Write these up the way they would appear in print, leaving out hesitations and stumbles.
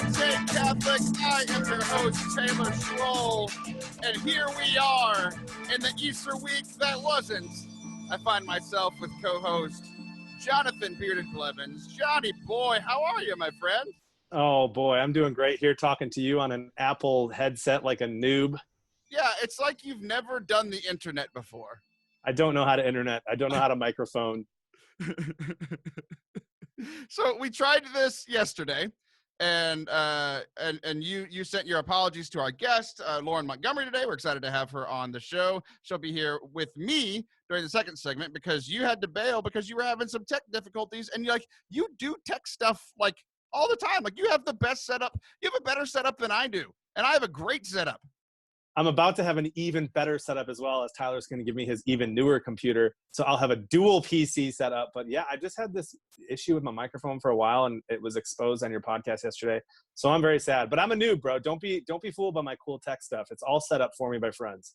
Forte Catholic. I am your host, Taylor Schroll, and here we are in the Easter week that wasn't. I find myself with co-host Jonathan Bearded Blevins. Johnny boy, how are you, my friend? Oh boy, I'm doing great here talking to you on an Apple headset like a noob. Yeah, it's like you've never done the internet before. I don't know how to internet. I don't know how to microphone. So we tried this yesterday, and you sent your apologies to our guest, Lauren Montgomery, today. We're excited to have her on the show. She'll be here with me during the second segment because you had to bail because you were having some tech difficulties, and you do tech stuff like all the time. Like, you have the best setup. You have a better setup than I do, and I have a great setup. I'm about to have an even better setup as well, as Tyler's going to give me his even newer computer. So I'll have a dual PC setup. But yeah, I just had this issue with my microphone for a while, and it was exposed on your podcast yesterday. So I'm very sad. But I'm a noob, bro. Don't be fooled by my cool tech stuff. It's all set up for me by friends.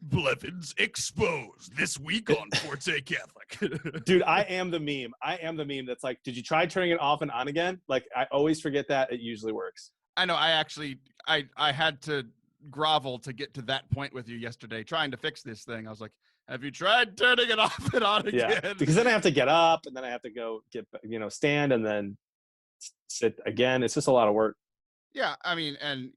Blevins exposed this week on Forte Catholic. Dude, I am the meme. I am the meme that's like, did you try turning it off and on again? Like, I always forget that. It usually works. I know. I had to grovel to get to that point with you yesterday, trying to fix this thing. I was like, have you tried turning it off and on again? Yeah, because then I have to get up, and then I have to go stand, and then sit again. It's just a lot of work. Yeah, I mean, and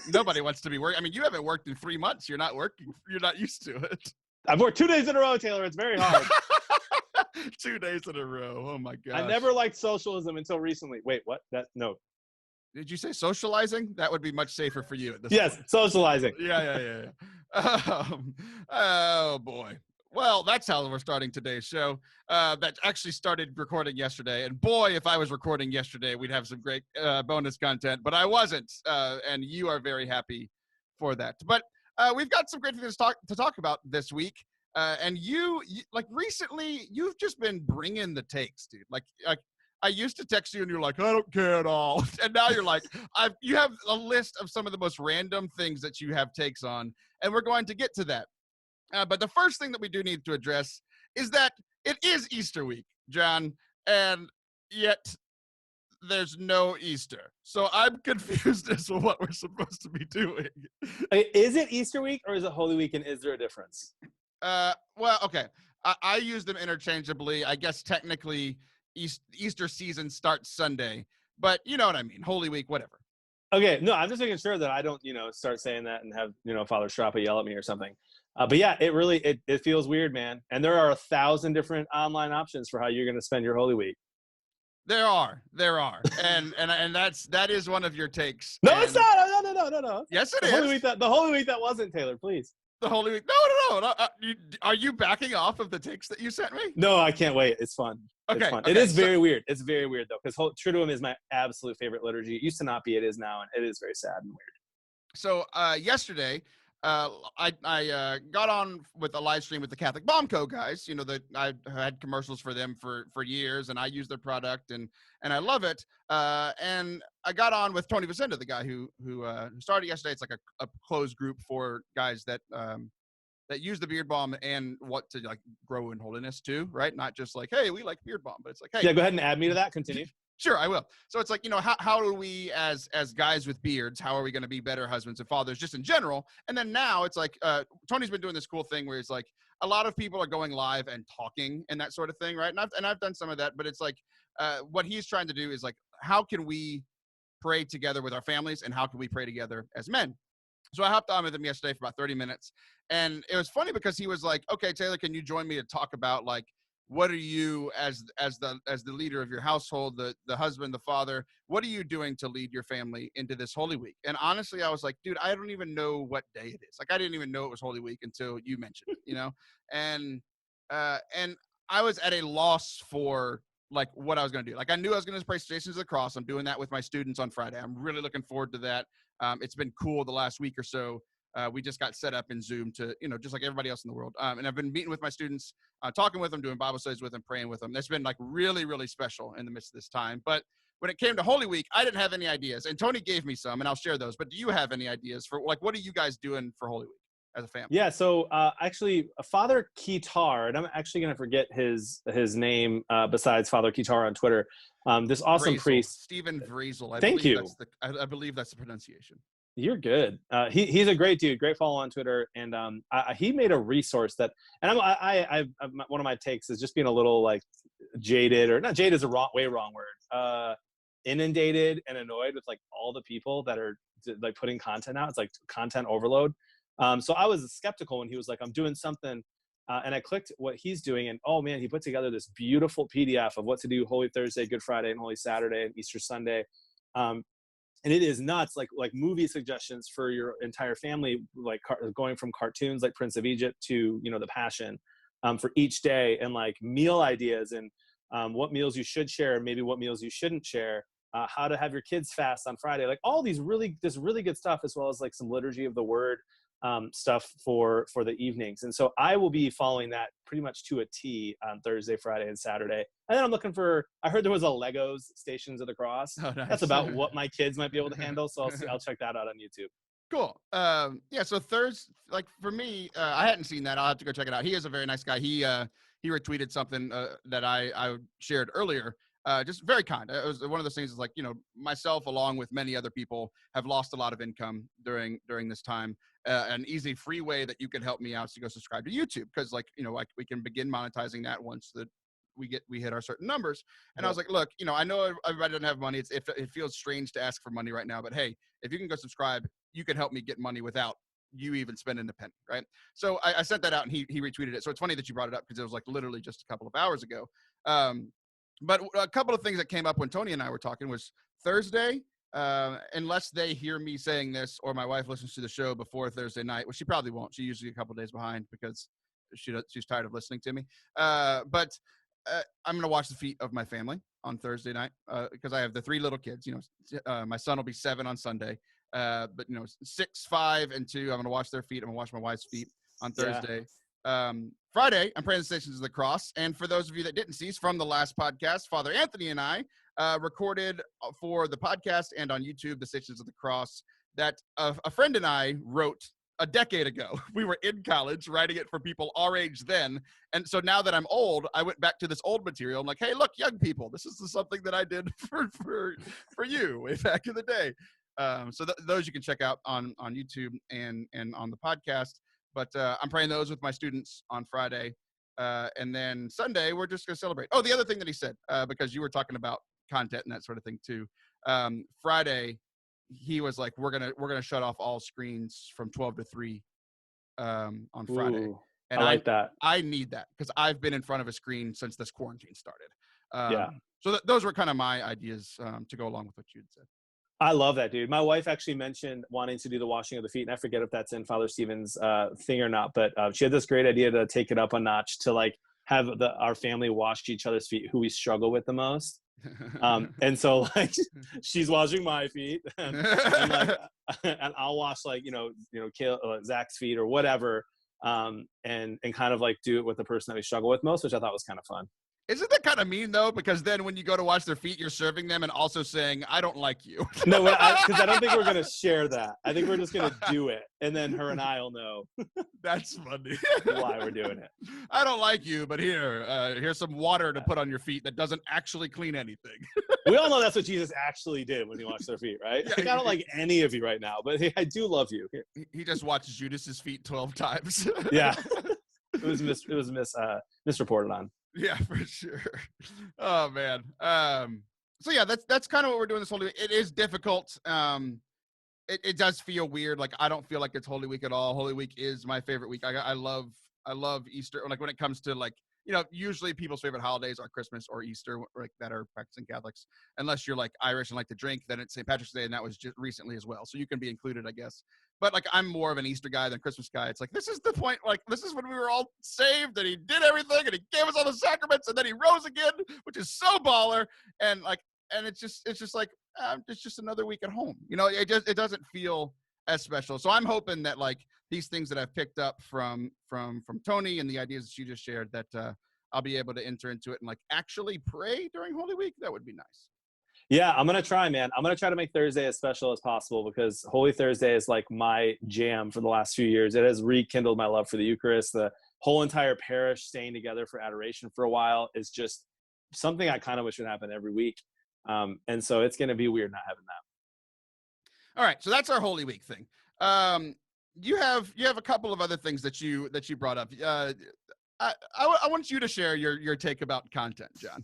nobody wants to be working. I mean, you haven't worked in 3 months. You're not working. You're not used to it. I've worked 2 days in a row, Taylor. It's very hard. 2 days in a row. Oh my god. I never liked socialism until recently. Wait, what? No. Did you say socializing? That would be much safer for you at this Yes, point. Socializing. Yeah. Oh, boy. Well, that's how we're starting today's show. That actually started recording yesterday. And boy, if I was recording yesterday, we'd have some great bonus content. But I wasn't. And you are very happy for that. But we've got some great things to talk about this week. And you recently, you've just been bringing the takes, dude. Like I used to text you and you're like, I don't care at all. And now you're like, you have a list of some of the most random things that you have takes on. And we're going to get to that. But the first thing that we do need to address is that it is Easter week, John. And yet there's no Easter. So I'm confused as to what we're supposed to be doing. Is it Easter week or is it Holy Week, and is there a difference? Well, okay. I use them interchangeably. I guess technically Easter season starts Sunday, but you know what I mean. Holy Week, whatever. Okay, no, I'm just making sure that I don't, start saying that and have, Father Strappa yell at me or something. But yeah, it really, it feels weird, man. And there are 1,000 different online options for how you're going to spend your Holy Week. There are. and that is one of your takes. No, it's not. No. Yes, it is. The Holy Week that wasn't, Taylor, please. The Holy Week. No. Are you backing off of the takes that you sent me? No, I can't wait. It's fun. Okay. It's fun. It is very weird. It's very weird, though, because Triduum is my absolute favorite liturgy. It used to not be. It is now, and it is very sad and weird. So yesterday, I got on with a live stream with the Catholic Balm Co guys. I had commercials for them for years, and I use their product, and I love it. And I got on with Tony Vicenda, the guy who started yesterday. It's like a closed group for guys that use the beard balm and what to grow in holiness too, right? Not just like, hey, we like beard balm, but it's like, hey, yeah, go ahead and add me to that. Continue. Sure, I will. So it's like, how do we as guys with beards, how are we going to be better husbands and fathers just in general? And then now it's like, Tony's been doing this cool thing where it's like a lot of people are going live and talking and that sort of thing, right? And I've done some of that, but it's like what he's trying to do is like, how can we pray together with our families, and how can we pray together as men? So I hopped on with him yesterday for about 30 minutes. And it was funny because he was like, okay, Taylor, can you join me to talk about like, what are you as the leader of your household, the husband, the father, what are you doing to lead your family into this Holy Week? And honestly, I was like, dude, I don't even know what day it is. Like, I didn't even know it was Holy Week until you mentioned it, and I was at a loss for like what I was going to do. Like, I knew I was going to pray Stations of the Cross. I'm doing that with my students on Friday. I'm really looking forward to that. It's been cool the last week or so. We just got set up in Zoom to, just like everybody else in the world. And I've been meeting with my students, talking with them, doing Bible studies with them, praying with them. That's been like really, really special in the midst of this time. But when it came to Holy Week, I didn't have any ideas. And Tony gave me some, and I'll share those. But do you have any ideas for like, what are you guys doing for Holy Week as a family? Yeah. So actually, Father Kitar, and I'm actually going to forget his name besides Father Kitar on Twitter. This awesome Vrazel. priest. Stephen Vrazel. Thank you. I believe that's the pronunciation. You're good. He's a great dude, great follow on Twitter, and he made a resource that, and one of my takes is just being a little like jaded, or not jaded is a wrong word, inundated and annoyed with like all the people that are like putting content out. It's like content overload. So I was skeptical when he was like, I'm doing something, and I clicked what he's doing, and oh man, he put together this beautiful PDF of what to do Holy Thursday, Good Friday, and Holy Saturday, and Easter Sunday. And it is nuts, like movie suggestions for your entire family, like going from cartoons like Prince of Egypt to, you know, The Passion, for each day, and like meal ideas, and what meals you should share, and maybe what meals you shouldn't share, how to have your kids fast on Friday, like all these really good stuff, as well as like some liturgy of the word stuff for the evenings. And so I will be following that pretty much to a T on Thursday, Friday, and Saturday. And then I'm looking for, I heard there was a Legos Stations of the Cross. Oh, nice. That's about what my kids might be able to handle. So I'll check that out on YouTube. Cool. Yeah. So Thursday, like for me, I hadn't seen that. I'll have to go check it out. He is a very nice guy. He retweeted something that I shared earlier. Just very kind. It was one of those things is like, you know, myself, along with many other people, have lost a lot of income during this time. An easy free way that you can help me out is to go subscribe to YouTube, because like, you know, like we can begin monetizing that once that we hit our certain numbers. And I was like, look, you know, I know everybody doesn't have money. It feels strange to ask for money right now, but hey, if you can go subscribe, you can help me get money without you even spending a penny, right? So I sent that out, and he retweeted it. So it's funny that you brought it up, because it was like literally just a couple of hours ago. But a couple of things that came up when Tony and I were talking was Thursday, unless they hear me saying this or my wife listens to the show before Thursday night, which she probably won't. She's usually a couple of days behind because she's tired of listening to me. But I'm going to watch the feet of my family on Thursday night, because I have the 3 little kids. You know, my son will be 7 on Sunday, but you know, 6, 5, and 2. I'm going to watch their feet. I'm going to watch my wife's feet on Thursday. Yeah. Friday, I'm praying the Stations of the Cross. And for those of you that didn't see, from the last podcast, Father Anthony and I recorded for the podcast and on YouTube, the Stations of the Cross, that a friend and I wrote a decade ago. We were in college writing it for people our age then. And so now that I'm old, I went back to this old material. I'm like, hey, look, young people, this is something that I did for you way back in the day. So those you can check out on YouTube and on the podcast. But I'm praying those with my students on Friday. And then Sunday, we're just going to celebrate. Oh, the other thing that he said, because you were talking about content and that sort of thing too. Friday, he was like, we're gonna shut off all screens from 12 to 3 on Friday. Ooh, And I like that. I need that, because I've been in front of a screen since this quarantine started. Yeah. So those were kind of my ideas to go along with what you'd said. I love that, dude. My wife actually mentioned wanting to do the washing of the feet, and I forget if that's in Father Stephen's thing or not, but she had this great idea to take it up a notch, to like have our family wash each other's feet, who we struggle with the most. And so like she's washing my feet, and like, and I'll wash like, Zach's feet or whatever. And kind of like do it with the person that we struggle with most, which I thought was kind of fun. Isn't that kind of mean though? Because then when you go to wash their feet, you're serving them and also saying, I don't like you. No, because I don't think we're going to share that. I think we're just going to do it. And then her and I will know. That's funny. Why we're doing it. I don't like you, but here's some water to put on your feet that doesn't actually clean anything. We all know that's what Jesus actually did when he washed their feet, right? Yeah, like, I don't like any of you right now, but hey, I do love you. He just watched Judas's feet 12 times. Yeah. It was misreported on. Yeah, for sure. Oh man. So yeah, that's kind of what we're doing this Holy Week. It is difficult. It does feel weird. Like I don't feel like it's Holy Week at all. Holy Week is my favorite week. I love Easter. Like when it comes to like, usually people's favorite holidays are Christmas or Easter, like that are practicing Catholics. Unless you're like Irish and like to drink, then it's St. Patrick's Day, and that was just recently as well. So you can be included, I guess. But like I'm more of an Easter guy than Christmas guy. It's like this is the point. Like this is when we were all saved, and he did everything, and he gave us all the sacraments, and then he rose again, which is so baller. And like, and it's just like it's just another week at home. It doesn't feel as special. So I'm hoping that like these things that I've picked up from Tony and the ideas that you just shared, that I'll be able to enter into it and like actually pray during Holy Week. That would be nice. Yeah, I'm going to try, man. I'm going to try to make Thursday as special as possible, because Holy Thursday is like my jam for the last few years. It has rekindled my love for the Eucharist. The whole entire parish staying together for adoration for a while is just something I kind of wish would happen every week. And so it's going to be weird not having that. All right, so that's our Holy Week thing. You have a couple of other things that you brought up. I want you to share your take about content, Jon.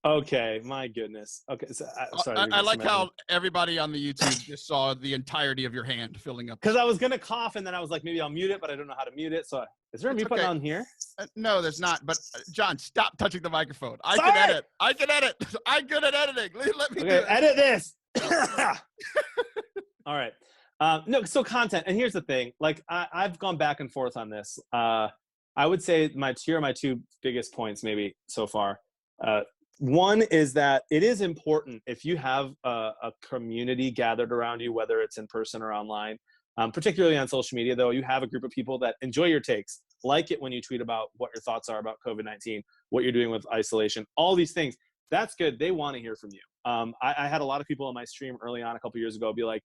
Okay, my goodness. Okay, so sorry. I like how everybody on the YouTube just saw the entirety of your hand filling up. Because I was gonna cough, and then I was like, maybe I'll mute it, but I don't know how to mute it. So is there a mute button on here? No, there's not. But Jon, stop touching the microphone. I can edit. I'm good at editing. Let me do it. Edit this. All right. No, so content, and here's the thing. Like I've gone back and forth on this. I would say here are my two biggest points, maybe so far. One is that it is important if you have a community gathered around you, whether it's in person or online, particularly on social media, though, you have a group of people that enjoy your takes, like it when you tweet about what your thoughts are about COVID-19, what you're doing with isolation, all these things. That's good. They want to hear from you. I had a lot of people on my stream early on a couple years ago be like,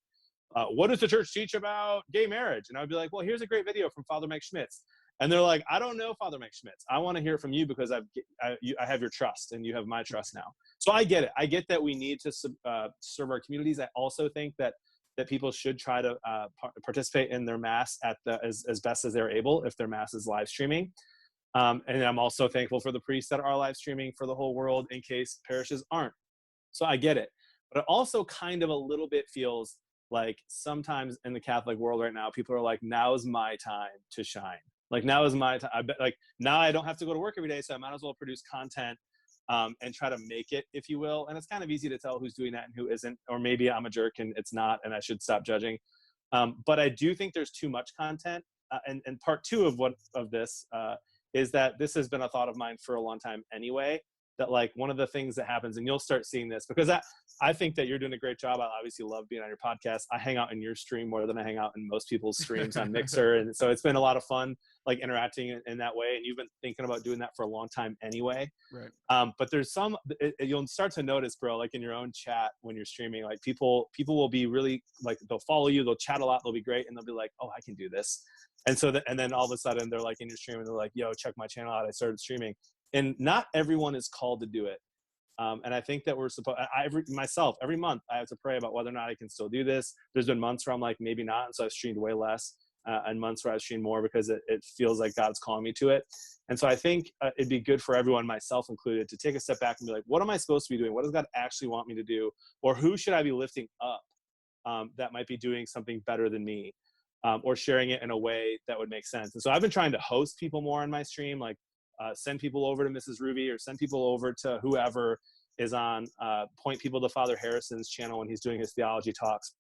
what does the church teach about gay marriage? And I would be like, well, here's a great video from Father Mike Schmitz. And they're like, I don't know Father Mike Schmitz. I want to hear from you because I have your trust and you have my trust now. So I get it. I get that we need to serve our communities. I also think that people should try to participate in their mass as best as they're able if their mass is live streaming. And I'm also thankful for the priests that are live streaming for the whole world in case parishes aren't. So I get it. But it also kind of a little bit feels like sometimes in the Catholic world right now, people are like, now's my time to shine. Like now is my time. Like now I don't have to go to work every day, so I might as well produce content and try to make it, if you will. And it's kind of easy to tell who's doing that and who isn't, or maybe I'm a jerk and it's not, and I should stop judging. But I do think there's too much content. And part two of this is that this has been a thought of mine for a long time anyway. That like one of the things that happens, and you'll start seeing this because I think that you're doing a great job. I obviously love being on your podcast. I hang out in your stream more than I hang out in most people's streams on Mixer. And so it's been a lot of fun, like interacting in that way. And you've been thinking about doing that for a long time anyway. Right. But there's you'll start to notice, bro, like in your own chat when you're streaming, like people will be really like, they'll follow you, they'll chat a lot, they'll be great. And they'll be like, oh, I can do this. And so, and then all of a sudden they're like in your stream and they're like, yo, check my channel out. I started streaming. And not everyone is called to do it. And I think that we're supposed, myself, every month I have to pray about whether or not I can still do this. There's been months where I'm like, maybe not. And so I've streamed way less and months where I've streamed more because it feels like God's calling me to it. And so I think it'd be good for everyone, myself included, to take a step back and be like, what am I supposed to be doing? What does God actually want me to do? Or who should I be lifting up that might be doing something better than me? Or sharing it in a way that would make sense. And so I've been trying to host people more on my stream, like send people over to Mrs. Ruby or send people over to whoever is on, point people to Father Harrison's channel when he's doing his theology talks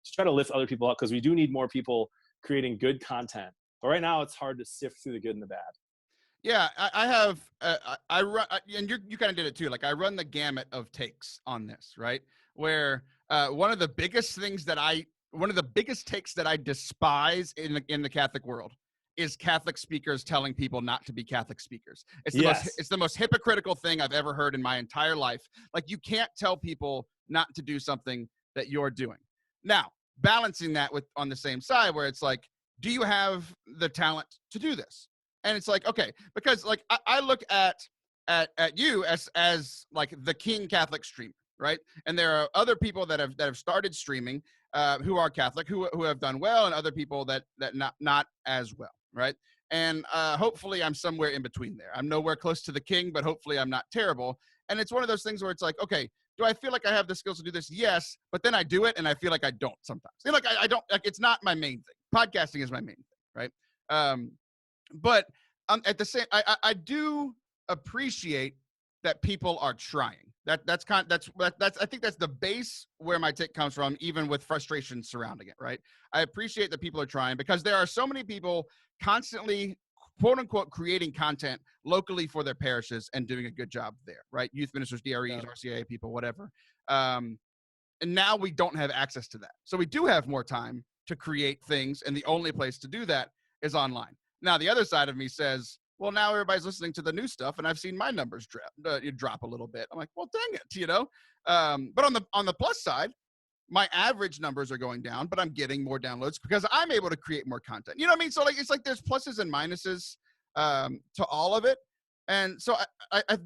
to try to lift other people up, because we do need more people creating good content. But right now it's hard to sift through the good and the bad. Yeah, I have, I run, and you kind of did it too. Like I run the gamut of takes on this, right? Where one of the biggest takes that I despise in the Catholic world is Catholic speakers telling people not to be Catholic speakers. It's the most hypocritical thing I've ever heard in my entire life. Like you can't tell people not to do something that you're doing. Now, balancing that with on the same side where it's like, do you have the talent to do this? And it's like, okay, because like I look at you as like the king Catholic streamer, right? And there are other people that have started streaming who are Catholic who have done well, and other people that not as well, right? And hopefully I'm somewhere in between there. I'm nowhere close to the king, but hopefully I'm not terrible. And it's one of those things where it's like, okay, do I feel like I have the skills to do this? Yes, but then I do it and I feel like I don't sometimes. You know, like I don't, like it's not my main thing. Podcasting is my main thing, right? But at the same, I do appreciate that people are trying. I think that's the base where my take comes from, even with frustration surrounding it, right? I appreciate that people are trying, because there are so many people constantly, quote unquote, creating content locally for their parishes and doing a good job there, right? Youth ministers, DREs, RCIA people, whatever. And now we don't have access to that. So we do have more time to create things, and the only place to do that is online. Now, the other side of me says, well, now everybody's listening to the new stuff, and I've seen my numbers drop a little bit. I'm like, well, dang it, you know? But on the plus side, my average numbers are going down, but I'm getting more downloads because I'm able to create more content. You know what I mean? So like, it's like there's pluses and minuses to all of it. And so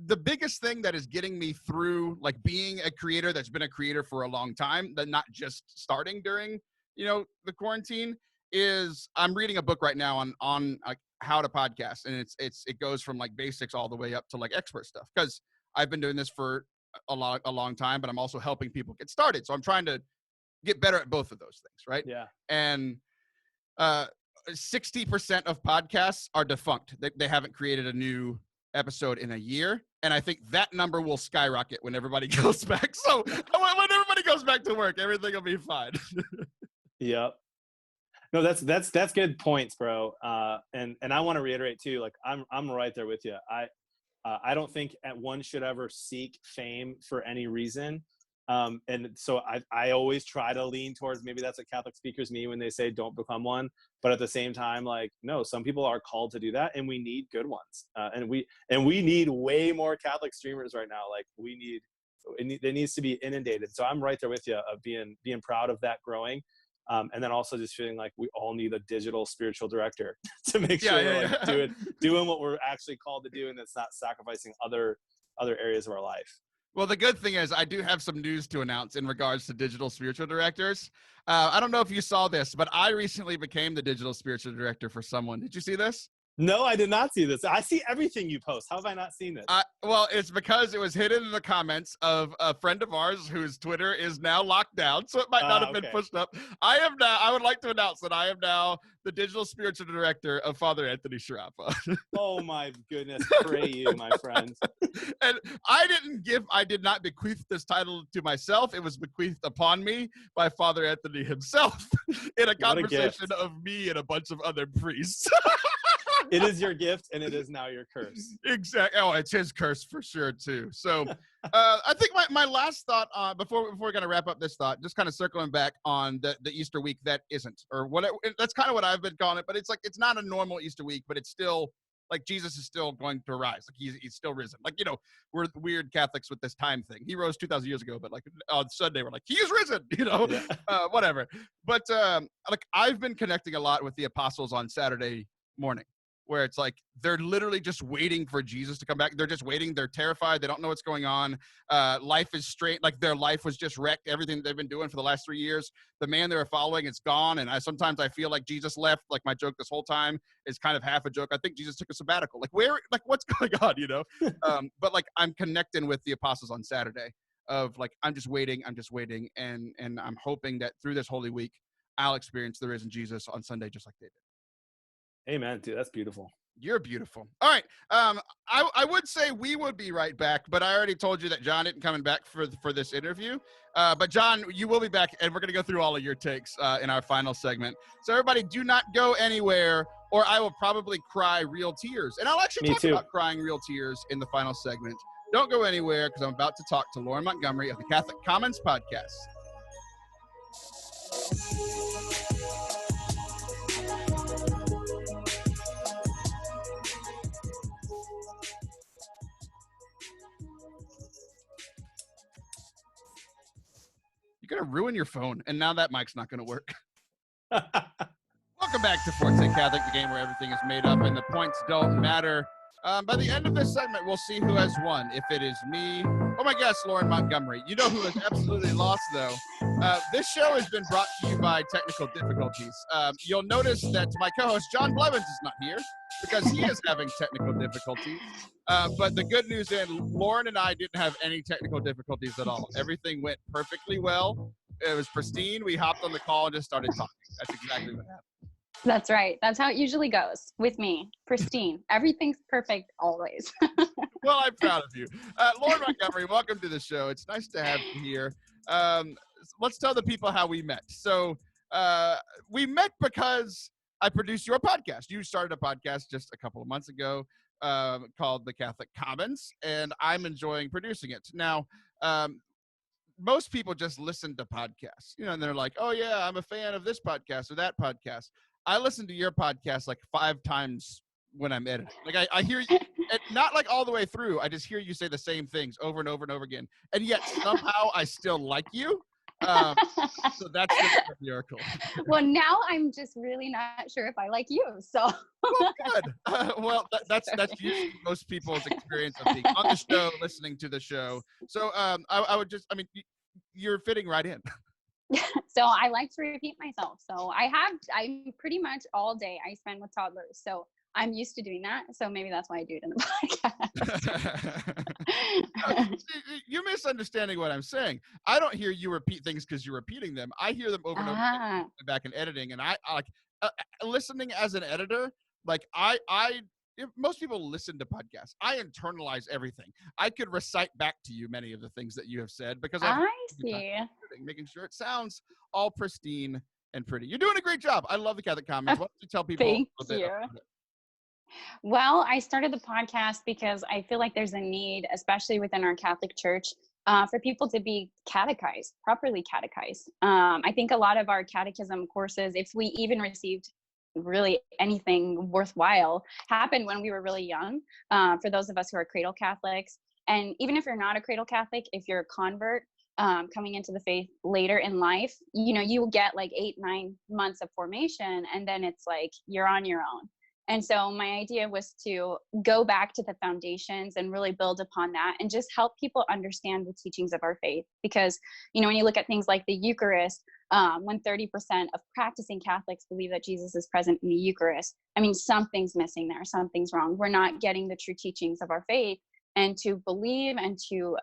the biggest thing that is getting me through like being a creator that's been a creator for a long time, that not just starting during, the quarantine, is I'm reading a book right now on like how to podcast. And it goes from like basics all the way up to like expert stuff. Cause I've been doing this for a long time, but I'm also helping people get started. So I'm trying to get better at both of those things. Right. Yeah. And, 60% of podcasts are defunct. They haven't created a new episode in a year. And I think that number will skyrocket when everybody goes back. So when everybody goes back to work, everything will be fine. Yep. No, that's good points, bro. And I want to reiterate too, like I'm right there with you. I don't think one should ever seek fame for any reason. And so I always try to lean towards, maybe that's what Catholic speakers mean when they say don't become one. But at the same time, like, no, some people are called to do that, and we need good ones. And we need way more Catholic streamers right now. Like it needs to be inundated. So I'm right there with you of being proud of that growing. And then also just feeling like we all need a digital spiritual director to make sure we're like doing what we're actually called to do, and it's not sacrificing other areas of our life. Well, the good thing is I do have some news to announce in regards to digital spiritual directors. I don't know if you saw this, but I recently became the digital spiritual director for someone. Did you see this? No, I did not see this. I see everything you post. How have I not seen this? Well, it's because it was hidden in the comments of a friend of ours whose Twitter is now locked down, so it might not have been pushed up. I would like to announce that I am now the digital spiritual director of Father Anthony Sciarappa. Oh my goodness, pray you, my friend. And I did not bequeath this title to myself. It was bequeathed upon me by Father Anthony himself in a conversation of me and a bunch of other priests. It is your gift, and it is now your curse. Exactly. Oh, it's his curse for sure too. So, I think my last thought before we're gonna wrap up this thought, just kind of circling back on the Easter week that isn't, or what that's kind of what I've been calling it. But it's like it's not a normal Easter week, but it's still like Jesus is still going to rise. Like he's still risen. Like we're weird Catholics with this time thing. He rose 2,000 years ago, but like on Sunday we're like he is risen. Whatever. But like I've been connecting a lot with the apostles on Saturday morning, where it's like they're literally just waiting for Jesus to come back. They're just waiting. They're terrified. They don't know what's going on. Life is straight. Like their life was just wrecked. Everything they've been doing for the last 3 years, the man they were following, it's gone. And sometimes I feel like Jesus left. Like my joke this whole time is kind of half a joke. I think Jesus took a sabbatical. Like what's going on, But like I'm connecting with the apostles on Saturday of like, I'm just waiting. And I'm hoping that through this Holy Week, I'll experience the risen Jesus on Sunday, just like they did. Amen, dude. That's beautiful. You're beautiful. All right. I would say we would be right back, but I already told you that John isn't coming back for this interview. But John, you will be back, and we're going to go through all of your takes in our final segment. So everybody, do not go anywhere, or I will probably cry real tears. And I'll actually talk about crying real tears in the final segment. Don't go anywhere, because I'm about to talk to Lauren Montgomery of the Catholic Commons Podcast. You're going to ruin your phone, and now that mic's not going to work. Welcome back to Forte Catholic, the game where everything is made up and the points don't matter. By the end of this segment, we'll see who has won. If it is me or my guest, Lauren Montgomery. You know who has absolutely lost, though. This show has been brought to you by technical difficulties. You'll notice that my co-host, Jon Blevins, is not here because he is having technical difficulties. But the good news is Lauren and I didn't have any technical difficulties at all. Everything went perfectly well. It was pristine. We hopped on the call and just started talking. That's exactly what happened. That's right. That's how it usually goes with me. Pristine. Everything's perfect always. Well, I'm proud of you. Lauren Montgomery, welcome to the show. It's nice to have you here. Let's tell the people how we met. So we met because I produced your podcast. You started a podcast just a couple of months ago called The Catholic Commons, and I'm enjoying producing it. Now, most people just listen to podcasts, and they're like, oh, yeah, I'm a fan of this podcast or that podcast. I listen to your podcast like 5 times when I'm editing. Like I hear you, not like all the way through. I just hear you say the same things over and over and over again. And yet somehow I still like you. So that's the miracle. Well, now I'm just really not sure if I like you. So Well, good. Well, that's usually most people's experience of being on the show, listening to the show. So I would just, I mean, you're fitting right in. so I like to repeat myself. So I'm pretty much all day I spend with toddlers. So I'm used to doing that. So maybe that's why I do it in the podcast. You're misunderstanding what I'm saying. I don't hear you repeat things because you're repeating them. I hear them over and over again back in editing, and I like listening as an editor. Like if most people listen to podcasts. I internalize everything. I could recite back to you many of the things that you have said because I see. making sure it sounds all pristine and pretty. You're doing a great job. I love the Catholic Commons. Why don't you tell people Thank a little bit you. about it? Well, I started the podcast because I feel like there's a need, especially within our Catholic Church, for people to be catechized, properly catechized. I think a lot of our catechism courses, if we even received really anything worthwhile, happened when we were really young. For those of us who are cradle Catholics, and even if you're not a cradle Catholic, if you're a convert coming into the faith later in life, you will get like 8-9 months of formation, and then it's like you're on your own. And so my idea was to go back to the foundations and really build upon that and just help people understand the teachings of our faith. Because, when you look at things like the Eucharist, when 30% of practicing Catholics believe that Jesus is present in the Eucharist, I mean, something's missing there. Something's wrong. We're not getting the true teachings of our faith. And to believe and to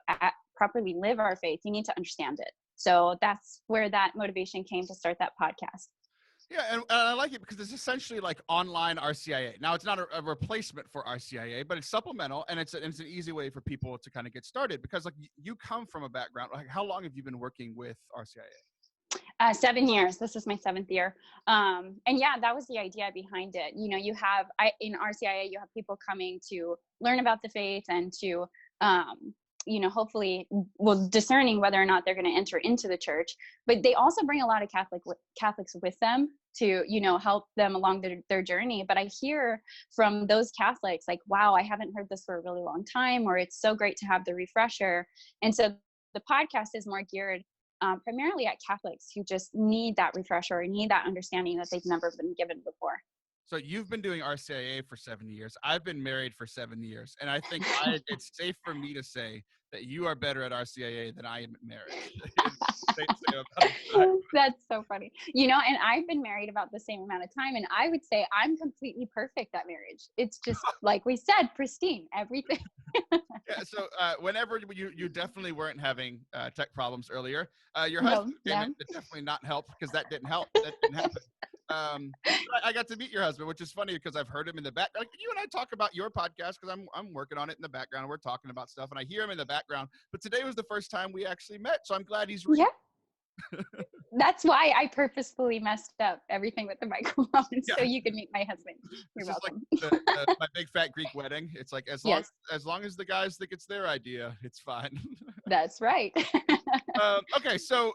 properly live our faith, you need to understand it. So that's where that motivation came to start that podcast. Yeah, and I like it because it's essentially like online RCIA. Now, it's not a replacement for RCIA, but it's supplemental, and it's an easy way for people to kind of get started because, like, you come from a background. Like, how long have you been working with RCIA? 7 years. This is my 7th year. And yeah, that was the idea behind it. You have in RCIA, you have people coming to learn about the faith and to hopefully discerning whether or not they're going to enter into the church. But they also bring a lot of Catholics with them to, help them along their journey. But I hear from those Catholics like, wow, I haven't heard this for a really long time, or it's so great to have the refresher. And so the podcast is more geared primarily at Catholics who just need that refresher or need that understanding that they've never been given before. So you've been doing RCIA for 7 years. I've been married for 7 years. And I think it's safe for me to say that you are better at RCIA than I am at marriage. That's so funny. And I've been married about the same amount of time. And I would say I'm completely perfect at marriage. It's just, like we said, pristine, everything. Yeah, so whenever you definitely weren't having tech problems earlier, your husband came in to definitely not help because that didn't help. That didn't happen. I got to meet your husband, which is funny because I've heard him in the back. Like, you and I talk about your podcast because I'm working on it in the background. And we're talking about stuff, and I hear him in the background. But today was the first time we actually met, so I'm glad he's real. Yeah. That's why I purposefully messed up everything with the microphone so you could meet my husband. You're welcome. Like my big fat Greek wedding. It's like as long as the guys think it's their idea, it's fine. That's right. Okay, so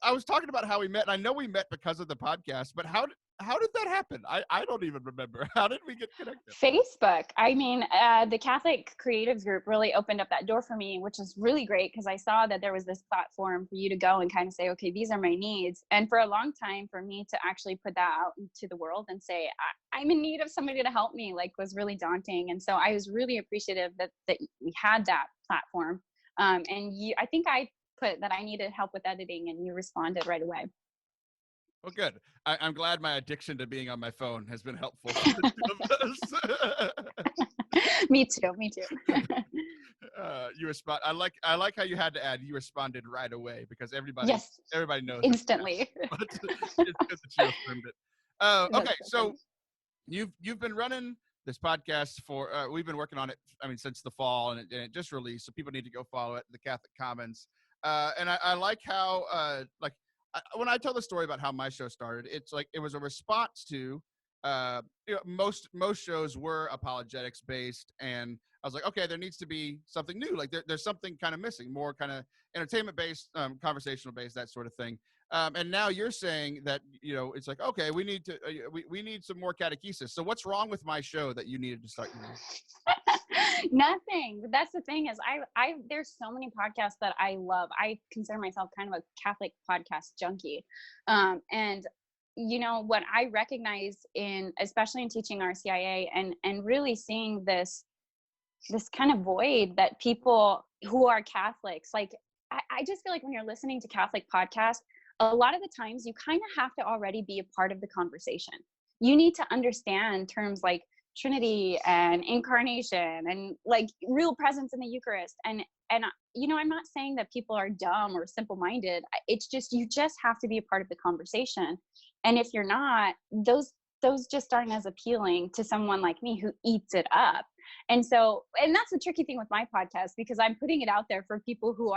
I was talking about how we met, and I know we met because of the podcast, but how did that happen? I don't even remember. How did we get connected? Facebook. I mean, the Catholic Creatives Group really opened up that door for me, which is really great because I saw that there was this platform for you to go and kind of say, okay, these are my needs. And for a long time, for me to actually put that out into the world and say, I'm in need of somebody to help me, like, was really daunting. And so I was really appreciative that we had that platform. And I think I put that I needed help with editing, and you responded right away. Well, good. I'm glad my addiction to being on my phone has been helpful for the two of us. Me too. You respond. I like how you had to add. You responded right away because everybody knows instantly. But it's good that you affirmed it. Okay, so you've been running this podcast for. We've been working on it. I mean, since the fall, and it just released. So people need to go follow it. The Catholic Commons. And I like how when I tell the story about how my show started, it's like it was a response to most shows were apologetics based, and I was like, okay, there needs to be something new. Like there's something kind of missing, more kind of entertainment based, conversational based, that sort of thing. And now you're saying that it's like, okay, we need to we need some more catechesis. So what's wrong with my show that you needed to start doing? Nothing. But that's the thing is there's so many podcasts that I love. I consider myself kind of a Catholic podcast junkie. And you know, what I recognize especially in teaching RCIA and really seeing this kind of void that people who are Catholics, like, I just feel like when you're listening to Catholic podcasts, a lot of the times you kind of have to already be a part of the conversation. You need to understand terms like Trinity and incarnation and like real presence in the Eucharist. And you know, I'm not saying that people are dumb or simple-minded. It's just, you just have to be a part of the conversation. And if you're not, those just aren't as appealing to someone like me who eats it up. And that's the tricky thing with my podcast, because I'm putting it out there for people who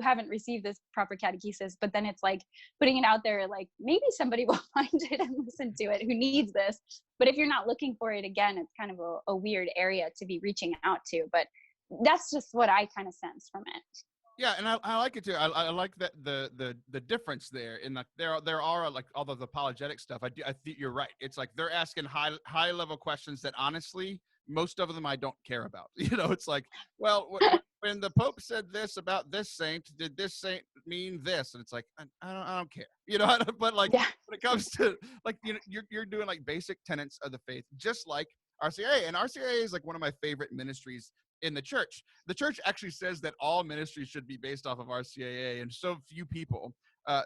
haven't received this proper catechesis, but then it's like putting it out there, like maybe somebody will find it and listen to it who needs this. But if you're not looking for it, again, it's kind of a weird area to be reaching out to. But that's just what I kind of sense from it. Yeah, and I like it too. I like that the difference there in that there are like all of the apologetic stuff. I think you're right. It's like they're asking high level questions that honestly most of them I don't care about. You know, it's like, well, when the Pope said this about this saint, did this saint mean this? And it's like, I don't care. You know, but like when it comes to like, you know, you're doing like basic tenets of the faith, just like RCIA, and RCIA is like one of my favorite ministries in the church. The church actually says that all ministries should be based off of RCIA, and so few people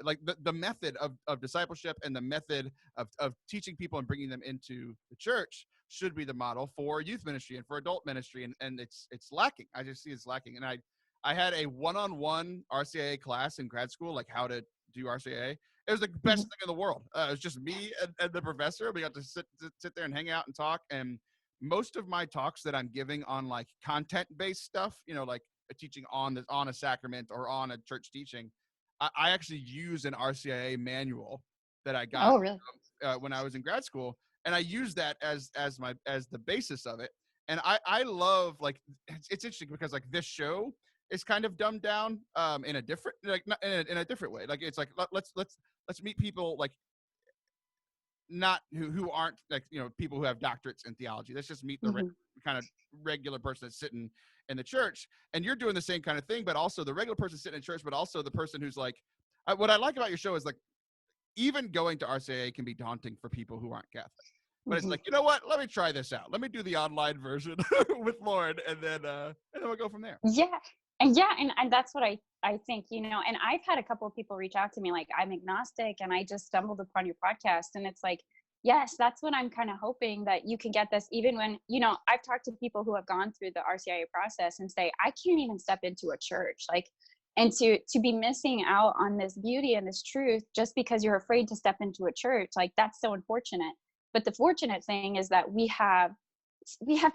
like the method of discipleship and the method of teaching people and bringing them into the church should be the model for youth ministry and for adult ministry, and it's lacking. I just see it's lacking. And I had a one-on-one RCIA class in grad school, like how to do RCIA. It was the best thing in the world. It was just me and the professor. We got to sit there and hang out and talk. And most of my talks that I'm giving on like content-based stuff, you know, like a teaching on a sacrament or on a church teaching, I actually use an RCIA manual that I got when I was in grad school, and I use that as the basis of it. And I love, like, it's interesting because like this show is kind of dumbed down in a different, like, not in a different way. Like it's like let's meet people like not who aren't like, you know, people who have doctorates in theology. Let's just meet the kind of regular person that's sitting in the church. And you're doing the same kind of thing, but also the regular person sitting in church, but also the person who's like, what I like about your show is like, even going to RCIA can be daunting for people who aren't Catholic. But it's like, you know what? Let me try this out. Let me do the online version with Lauren, and then we'll go from there. Yeah. And that's what I think, you know, and I've had a couple of people reach out to me like, I'm agnostic and I just stumbled upon your podcast. And it's like, yes, that's what I'm kind of hoping, that you can get this, even when, you know, I've talked to people who have gone through the RCIA process and say, I can't even step into a church, like, and to be missing out on this beauty and this truth just because you're afraid to step into a church, like, that's so unfortunate. But the fortunate thing is that we have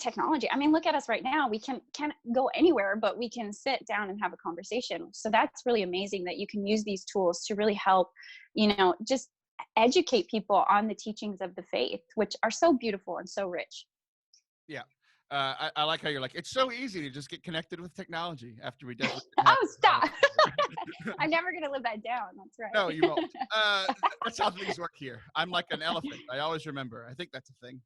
technology. I mean, look at us right now. We can't go anywhere, but we can sit down and have a conversation. So that's really amazing that you can use these tools to really help, you know, just educate people on the teachings of the faith, which are so beautiful and so rich. Yeah. I like how you're like, it's so easy to just get connected with technology after we definitely. Oh, stop. I'm never going to live that down. That's right. No, you won't. That's how things work here. I'm like an elephant. I always remember. I think that's a thing.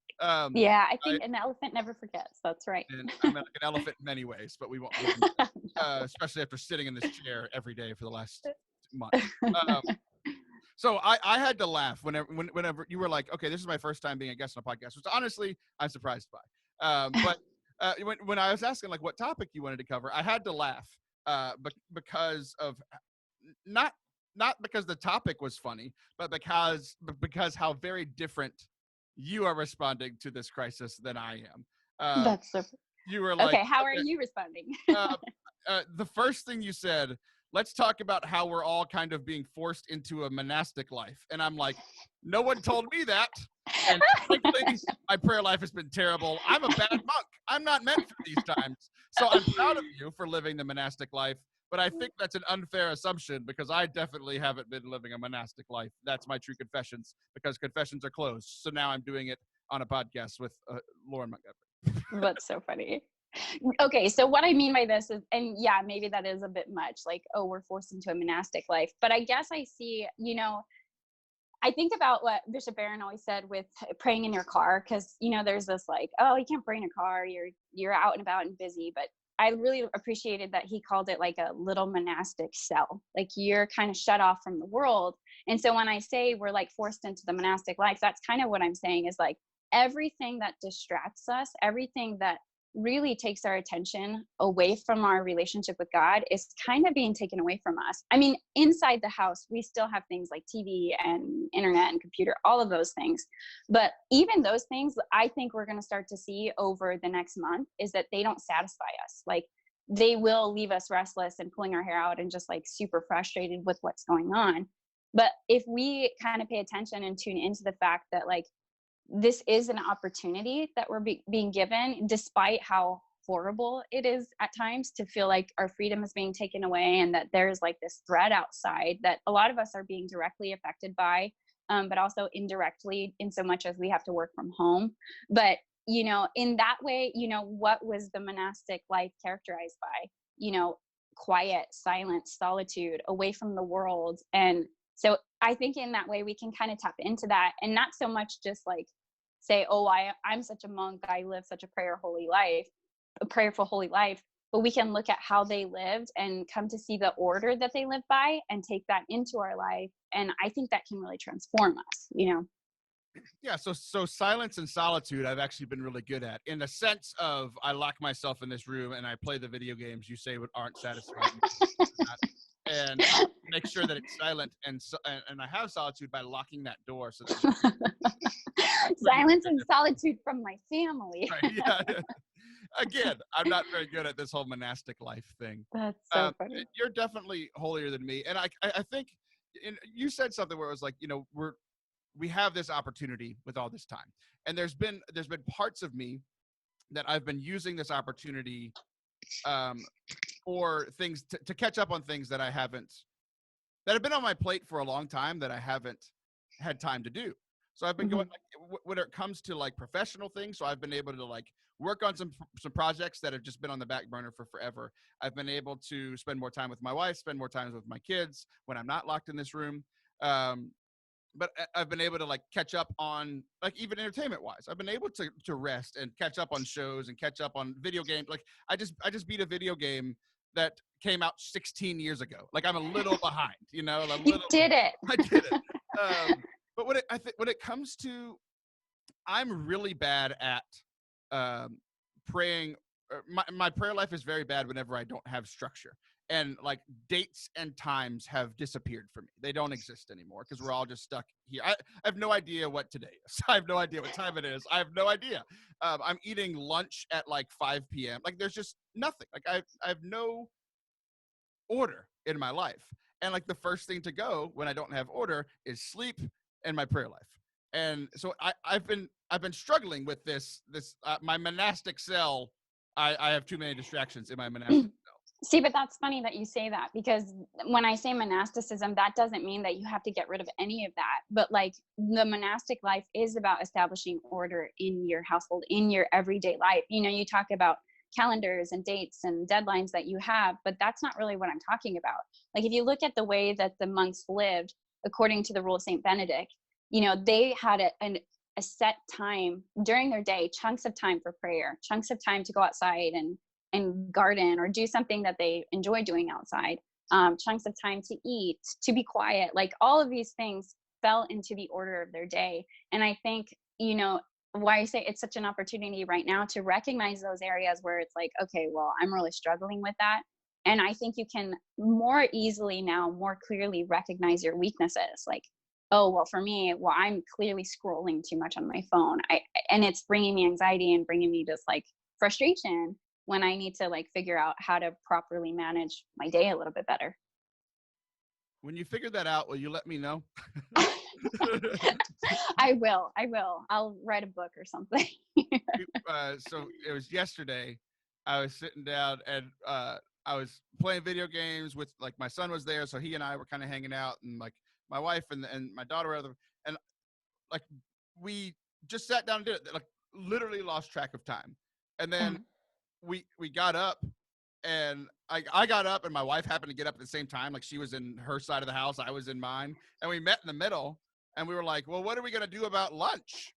Yeah, I think an elephant never forgets. That's right. And I'm like an elephant in many ways, but we won't. Especially after sitting in this chair every day for the last month. So I had to laugh whenever you were like, okay, this is my first time being a guest on a podcast, which honestly I'm surprised by. But when I was asking like what topic you wanted to cover, I had to laugh because of not because the topic was funny, but because how very different you are responding to this crisis than I am. That's so. You were like, okay, how are you responding? The first thing you said, let's talk about how we're all kind of being forced into a monastic life. And I'm like, no one told me that. And frankly, my prayer life has been terrible. I'm a bad monk. I'm not meant for these times. So I'm proud of you for living the monastic life. But I think that's an unfair assumption because I definitely haven't been living a monastic life. That's my true confessions, because confessions are closed. So now I'm doing it on a podcast with Lauren Montgomery. That's so funny. Okay, so what I mean by this is, and yeah, maybe that is a bit much, like, oh, we're forced into a monastic life. But I guess I see, you know, I think about what Bishop Barron always said with praying in your car, because there's this like, oh, you can't pray in a car, you're out and about and busy. But I really appreciated that he called it like a little monastic cell, like you're kind of shut off from the world. And so when I say we're like forced into the monastic life, that's kind of what I'm saying, is like everything that distracts us, everything that really takes our attention away from our relationship with God is kind of being taken away from us. I mean, inside the house, we still have things like TV and internet and computer, all of those things. But even those things, I think we're going to start to see over the next month is that they don't satisfy us. Like they will leave us restless and pulling our hair out and just like super frustrated with what's going on. But if we kind of pay attention and tune into the fact that like, this is an opportunity that we're being given, despite how horrible it is at times to feel like our freedom is being taken away and that there's like this threat outside that a lot of us are being directly affected by, but also indirectly in so much as we have to work from home. But, in that way, what was the monastic life characterized by? Quiet, silence, solitude, away from the world. And so I think in that way we can kind of tap into that and not so much just like say, oh, I'm such a monk, I live such a prayerful holy life, but we can look at how they lived and come to see the order that they live by and take that into our life. And I think that can really transform us, Yeah, so silence and solitude I've actually been really good at, in the sense of I lock myself in this room and I play the video games you say aren't satisfying. And make sure that it's silent, and I have solitude by locking that door. So that silence and solitude from my family. Right, yeah. Again, I'm not very good at this whole monastic life thing. That's so funny. You're definitely holier than me, and I think you said something where it was like, we have this opportunity with all this time, and there's been parts of me that I've been using this opportunity for things to catch up on things that have been on my plate for a long time that I haven't had time to do. So I've been going like, when it comes to like professional things. So I've been able to like work on some projects that have just been on the back burner for forever. I've been able to spend more time with my wife, spend more time with my kids when I'm not locked in this room. But I've been able to like catch up on like even entertainment wise. I've been able to rest and catch up on shows and catch up on video games. Like I just beat a video game that came out 16 years ago. Like I'm a little behind, You did it. I did it. But when it comes to, I'm really bad at praying. My prayer life is very bad whenever I don't have structure. And like dates and times have disappeared for me. They don't exist anymore because we're all just stuck here. I have no idea what today is. I have no idea what time it is. I have no idea. I'm eating lunch at like 5 p.m. Like there's just nothing. Like I have no order in my life. And like the first thing to go when I don't have order is sleep and my prayer life. And so I've been struggling with this my monastic cell. I have too many distractions in my monastic cell. See, but that's funny that you say that, because when I say monasticism, that doesn't mean that you have to get rid of any of that. But like the monastic life is about establishing order in your household, in your everyday life. You talk about calendars and dates and deadlines that you have, but that's not really what I'm talking about. Like if you look at the way that the monks lived according to the rule of Saint Benedict, they had a set time during their day, chunks of time for prayer, chunks of time to go outside and garden or do something that they enjoy doing outside, chunks of time to eat, to be quiet. Like all of these things fell into the order of their day. And I think, why I say it's such an opportunity right now to recognize those areas where it's like, okay, well, I'm really struggling with that. And I think you can more easily now, more clearly recognize your weaknesses. Like, oh, well, for me, I'm clearly scrolling too much on my phone. And it's bringing me anxiety and bringing me just like frustration, when I need to like figure out how to properly manage my day a little bit better. When you figure that out, will you let me know? I will. I'll write a book or something. So it was yesterday. I was sitting down and I was playing video games with, like, my son was there, so he and I were kind of hanging out, and like my wife and my daughter were there, and like we just sat down and did it. Like literally lost track of time, and then we got up, and I got up, and my wife happened to get up at the same time. Like she was in her side of the house, I was in mine, and we met in the middle. And we were like, well, what are we going to do about lunch?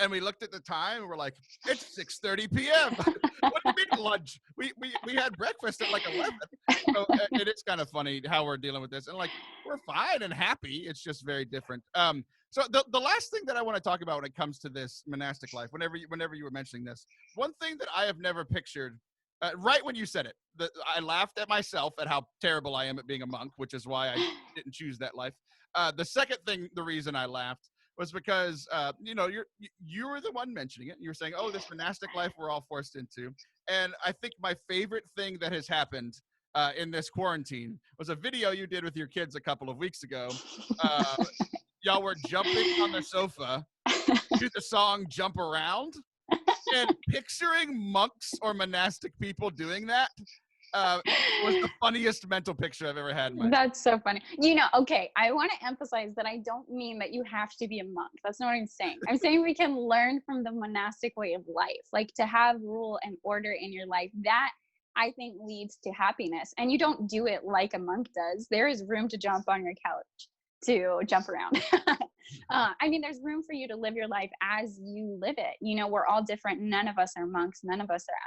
And we looked at the time and we're like, it's 6:30 p.m. What do you mean lunch? We had breakfast at like 11. So it is kind of funny how we're dealing with this. And like, we're fine and happy. It's just very different. So the last thing that I want to talk about when it comes to this monastic life, whenever you were mentioning this, one thing that I have never pictured, right when you said it, I laughed at myself at how terrible I am at being a monk, which is why I didn't choose that life. The second thing, the reason I laughed was because, you were the one mentioning it. You were saying, oh, this monastic life we're all forced into. And I think my favorite thing that has happened in this quarantine was a video you did with your kids a couple of weeks ago. Y'all were jumping on the sofa to the song Jump Around, and picturing monks or monastic people doing that was the funniest mental picture I've ever had in my life. That's so funny. Okay, I want to emphasize that I don't mean that you have to be a monk. That's not what I'm saying. I'm saying we can learn from the monastic way of life, like to have rule and order in your life. That I think leads to happiness. And you don't do it like a monk does. There is room to jump on your couch, to jump around. There's room for you to live your life as you live it. We're all different. None of us are monks. I'm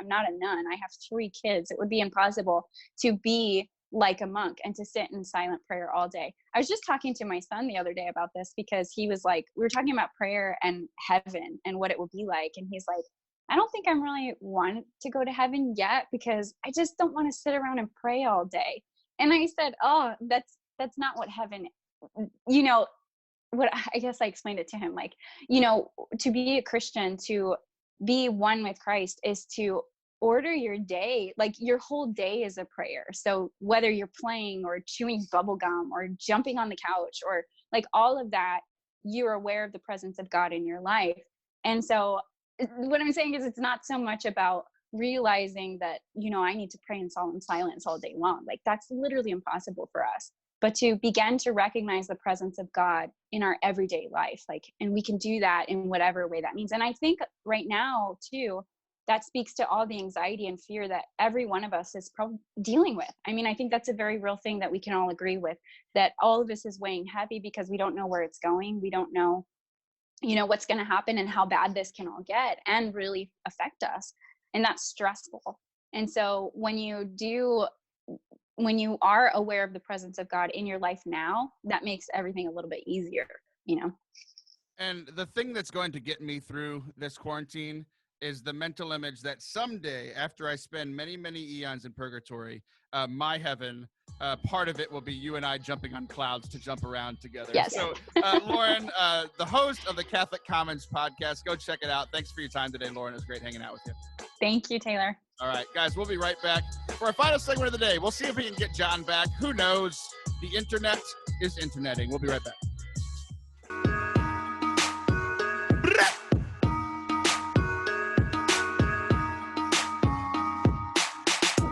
not a nun. I have 3 kids. It would be impossible to be like a monk and to sit in silent prayer all day. I was just talking to my son the other day about this, because he was like, we were talking about prayer and heaven and what it would be like. And he's like, I don't think I'm really want to go to heaven yet, because I just don't want to sit around and pray all day. And I said, oh, that's not what heaven, what I guess I explained it to him, like, to be a Christian, to be one with Christ, is to order your day, like your whole day is a prayer. So whether you're playing or chewing bubble gum or jumping on the couch or like all of that, you're aware of the presence of God in your life. And so what I'm saying is, it's not so much about realizing that, I need to pray in solemn silence all day long. Like that's literally impossible for us. But to begin to recognize the presence of God in our everyday life, and we can do that in whatever way that means. And I think right now too, that speaks to all the anxiety and fear that every one of us is probably dealing with. I think that's a very real thing that we can all agree with, that all of this is weighing heavy because we don't know where it's going. We don't know, what's going to happen and how bad this can all get and really affect us. And that's stressful. And so when you are aware of the presence of God in your life now, that makes everything a little bit easier, And the thing that's going to get me through this quarantine is the mental image that someday, after I spend many, many eons in purgatory, my heaven, part of it will be you and I jumping on clouds to jump around together. Yes. So, Lauren, the host of the Catholic Commons podcast, go check it out. Thanks for your time today, Lauren. It was great hanging out with you. Thank you, Taylor. All right, guys, we'll be right back for our final segment of the day. We'll see if we can get Jon back. Who knows? The internet is interneting. We'll be right back.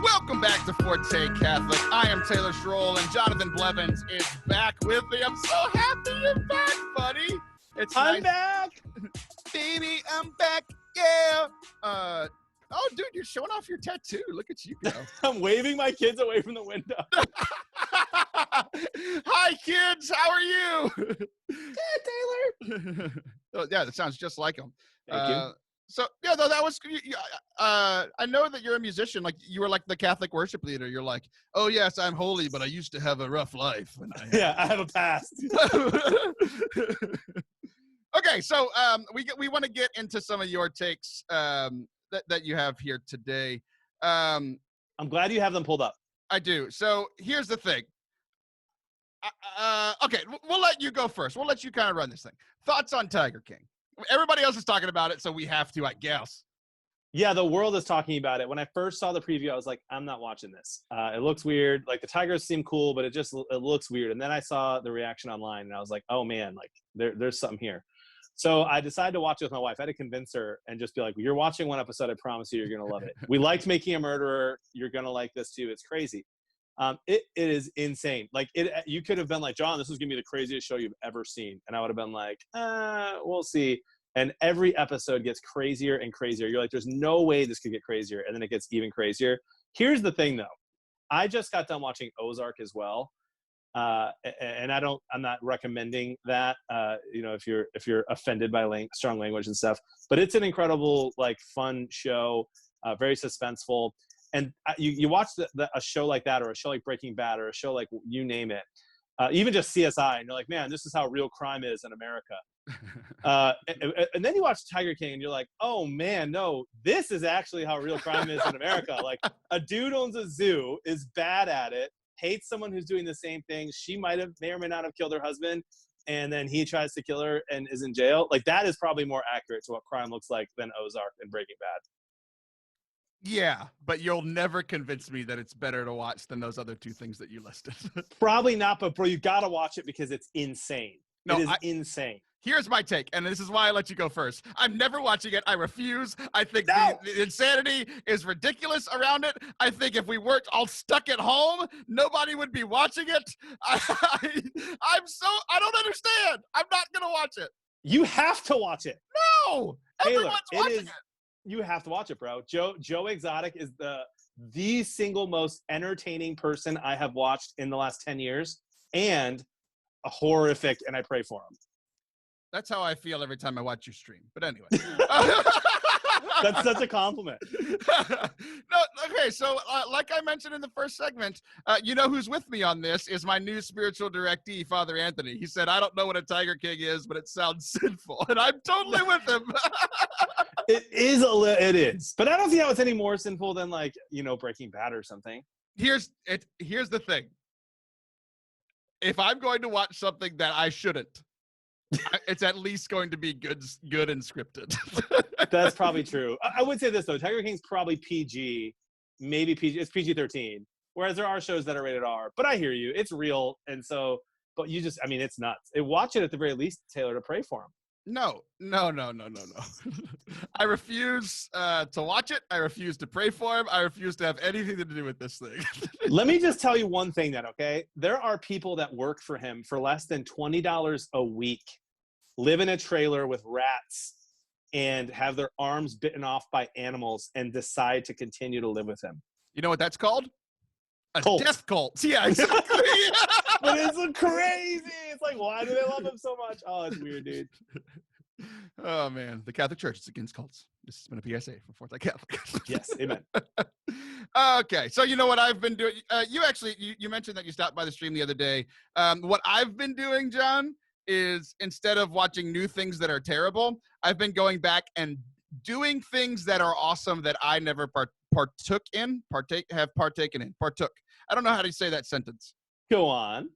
Welcome back to Forte Catholic. I am Taylor Schroll, and Jonathan Blevins is back with me. I'm so happy you're back, buddy. I'm back. Baby, I'm back. Yeah. Oh, dude, you're showing off your tattoo. Look at you go. I'm waving my kids away from the window. Hi, kids. How are you? Yeah, Taylor. Oh, yeah, that sounds just like them. Thank you. So, yeah, though, that was, I know that you're a musician. Like, you were like the Catholic worship leader. You're like, oh, yes, I'm holy, but I used to have a rough life. Yeah, I have a past. Okay, so we want to get into some of your takes that you have here today. I'm glad you have them pulled up. I do. So here's the thing. Okay, we'll let you go first. We'll let you kind of run this thing. Thoughts on Tiger King? Everybody else is talking about it, so we have to, I guess. Yeah, the world is talking about it. When I first saw the preview, I was like, I'm not watching this. It looks weird. Like, the tigers seem cool, but it looks weird. And then I saw the reaction online, and I was like, oh, man, like, there's something here. So I decided to watch it with my wife. I had to convince her and just be like, you're watching one episode. I promise you, you're going to love it. We liked Making a Murderer. You're going to like this, too. It's crazy. It is insane. Like, you could have been like, John, this is going to be the craziest show you've ever seen. And I would have been like, we'll see. And every episode gets crazier and crazier. You're like, there's no way this could get crazier. And then it gets even crazier. Here's the thing, though. I just got done watching Ozark as well. And I'm not recommending that, if you're offended by strong language and stuff, but it's an incredible, like, fun show, very suspenseful. And you watch a show like that, or a show like Breaking Bad, or a show like, you name it, even just CSI, and you're like, man, this is how real crime is in America. And then you watch Tiger King and you're like, oh man, no, this is actually how real crime is in America. Like, a dude owns a zoo, is bad at it, hates someone who's doing the same thing. She may or may not have killed her husband, and then he tries to kill her and is in jail. Like, that is probably more accurate to what crime looks like than Ozark and Breaking Bad. Yeah, but you'll never convince me that it's better to watch than those other two things that you listed. Probably not, but bro, you gotta watch it because it's insane. No, it is insane. Here's my take, and this is why I let you go first. I'm never watching it. I refuse. I think the insanity is ridiculous around it. I think if we weren't all stuck at home, nobody would be watching it. I don't understand. I'm not going to watch it. You have to watch it. No! Everyone's watching it. You have to watch it, bro. Joe Exotic is the single most entertaining person I have watched in the last 10 years, and a horrific, and I pray for him. That's how I feel every time I watch your stream. But anyway. That's such a compliment. No, okay, so like I mentioned in the first segment, you know who's with me on this is my new spiritual directee, Father Anthony. He said, I don't know what a Tiger King is, but it sounds sinful. And I'm totally with him. It is. But I don't see how it's any more sinful than, like, Breaking Bad or something. Here's the thing. If I'm going to watch something that I shouldn't, it's at least going to be good and scripted. That's probably true. I would say this, though. Tiger King's probably PG, maybe PG. It's PG-13, whereas there are shows that are rated R. But I hear you. It's real. And so, but it's nuts. Watch it at the very least, Taylor, to pray for him. No. I refuse to watch it. I refuse to pray for him. I refuse to have anything to do with this thing. Let me just tell you one thing then, okay? There are people that work for him for less than $20 a week, live in a trailer with rats, and have their arms bitten off by animals and decide to continue to live with him. You know what that's called? A cult. Death cult. Yeah, exactly. But it's crazy. It's like, why do they love him so much? Oh, it's weird, dude. Oh, man. The Catholic Church is against cults. This has been a PSA from Forte Catholic. Yes, amen. Okay, so you know what I've been doing? You mentioned that you stopped by the stream the other day. What I've been doing, John, is instead of watching new things that are terrible, I've been going back and doing things that are awesome that I never partook in. Partook. I don't know how to say that sentence. Go on.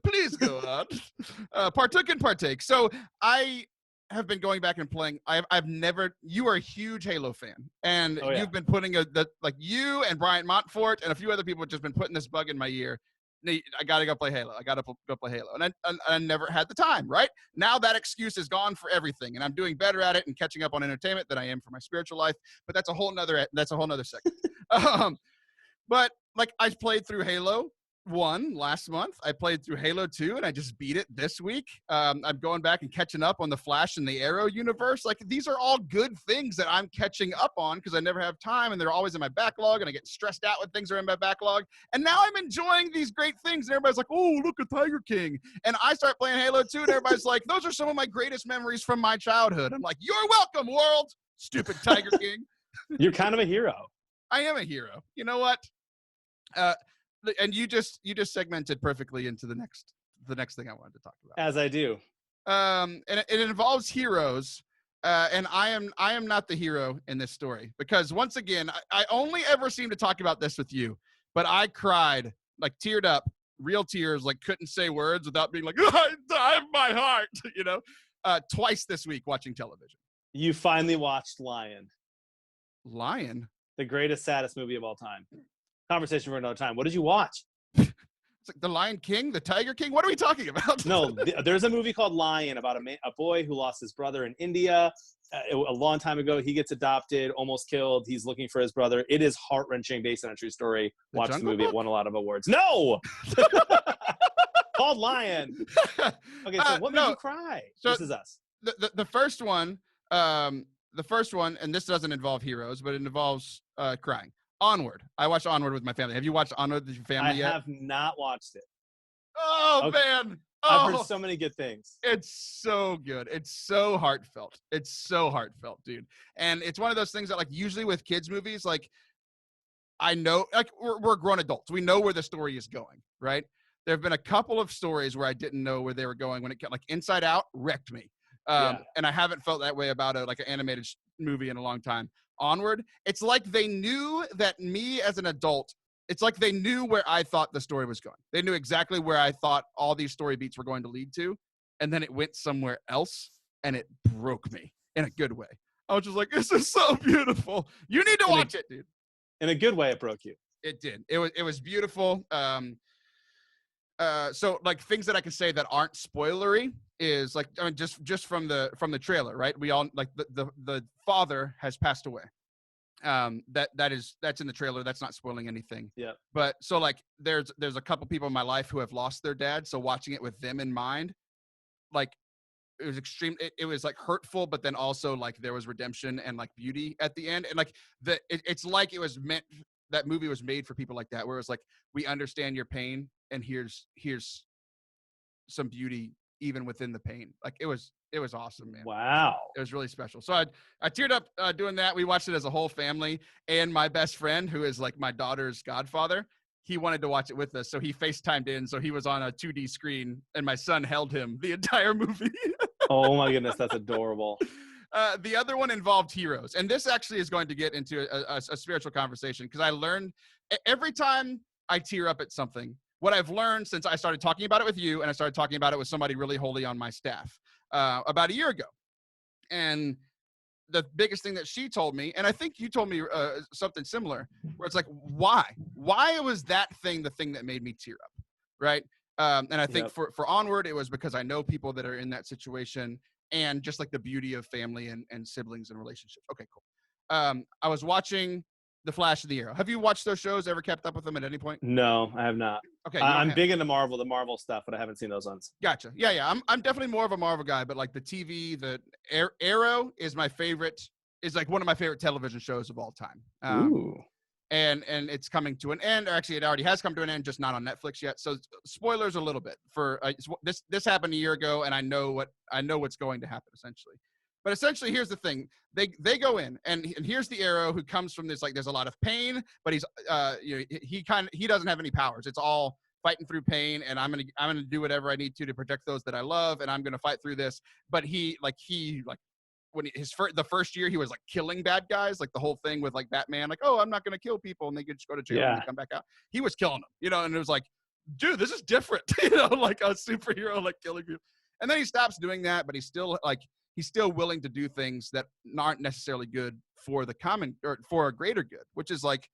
Please go on. Partook and partake. So I have been going back and playing. You are a huge Halo fan, and you've been putting you and Bryant Montfort and a few other people have just been putting this bug in my ear. I got to go play Halo. And I never had the time, right? Now that excuse is gone for everything, and I'm doing better at it and catching up on entertainment than I am for my spiritual life, but that's a whole nother second. But like, I played through Halo 1 last month. I played through Halo 2, and I just beat it this week. I'm going back and catching up on the Flash and the Arrow universe. Like, these are all good things that I'm catching up on because I never have time, and they're always in my backlog, and I get stressed out when things are in my backlog. And now I'm enjoying these great things, and everybody's like, oh, look at Tiger King. And I start playing Halo 2, and everybody's like, those are some of my greatest memories from my childhood. I'm like, you're welcome, world, stupid Tiger King. You're kind of a hero. I am a hero. You know what? And you just segmented perfectly into the next thing I wanted to talk about. As I do. And it involves heroes, and I am not the hero in this story because once again, I only ever seem to talk about this with you, but I cried, like teared up, real tears, like couldn't say words without being like, I have my heart, twice this week watching television. You finally watched Lion. Lion? The greatest, saddest movie of all time. Conversation for another time. What did you watch? It's like the Lion King, the Tiger King. What are we talking about? No, there's a movie called Lion about a boy who lost his brother in India a long time ago. He gets adopted, almost killed. He's looking for his brother. It is heart-wrenching, based on a true story. Watch the movie. Book? It won a lot of awards. No! Called Lion. Okay, so what made you cry? So This Is Us. The first one, and this doesn't involve heroes, but it involves crying. Onward. I watched Onward with my family. Have you watched Onward with your family yet? I have not watched it. Oh, Okay. man. I've heard Oh, so many good things. it's so good. It's so heartfelt. It's so heartfelt, dude. And it's one of those things that, like, usually with kids movies, like, I know, like, we're grown adults. We know where the story is going, right? There have been a couple of stories where I didn't know where they were going when it got, like, Inside Out wrecked me. Yeah. And I haven't felt that way about like an animated movie in a long time. Onward, it's like they knew that me as an adult, it's like they knew where I thought the story was going. They knew exactly where I thought all these story beats were going to lead to. And then it went somewhere else and it broke me in a good way. I was just like, this is so beautiful. You need to watch it, dude. In a good way, it broke you. It did. It was beautiful. So like things that I can say that aren't spoilery is like, I mean, just from the trailer, right? We all like the father has passed away. That's in the trailer. That's not spoiling anything. Yeah. But so like there's a couple people in my life who have lost their dad. So watching it with them in mind, like it was extreme. It was like hurtful, but then also like there was redemption and like beauty at the end. And like it's like it was meant, that movie was made for people like that, where it's like, we understand your pain and here's some beauty even within the pain. Like it was awesome, man. Wow. It was really special. So I teared up doing that. We watched it as a whole family, and my best friend, who is like my daughter's godfather, he wanted to watch it with us. So he FaceTimed in. So he was on a 2D screen and my son held him the entire movie. Oh my goodness. That's adorable. The other one involved heroes. And this actually is going to get into a spiritual conversation, because I learned every time I tear up at something, what I've learned since I started talking about it with you and I started talking about it with somebody really holy on my staff about a year ago. And the biggest thing that she told me, and I think you told me something similar, where it's like, why was that thing the thing that made me tear up, right? And I think for Onward, it was because I know people that are in that situation, and just like the beauty of family and siblings and relationships. Okay, cool. I was watching The Flash and the Arrow. Have you watched those shows? Ever kept up with them at any point? No, I have not. Okay, I'm big into the Marvel stuff, but I haven't seen those ones. Gotcha. Yeah. I'm definitely more of a Marvel guy, but like the TV, the Arrow is my favorite. Is like one of my favorite television shows of all time. Ooh. And it's coming to an end. Or actually, it already has come to an end, just not on Netflix yet. So spoilers a little bit for this happened a year ago, and I know what's going to happen essentially. But essentially, here's the thing: they go in, and here's the Arrow, who comes from this, like, there's a lot of pain, but he's he doesn't have any powers. It's all fighting through pain, and I'm gonna do whatever I need to protect those that I love, and I'm gonna fight through this. But he when the first year, he was like killing bad guys, like the whole thing with like Batman, like, oh, I'm not gonna kill people, and they could just go to jail and they come back out. He was killing them, and it was like, dude, this is different, like a superhero like killing people. And then he stops doing that, but he's still willing to do things that aren't necessarily good for the common, or for a greater good, which is like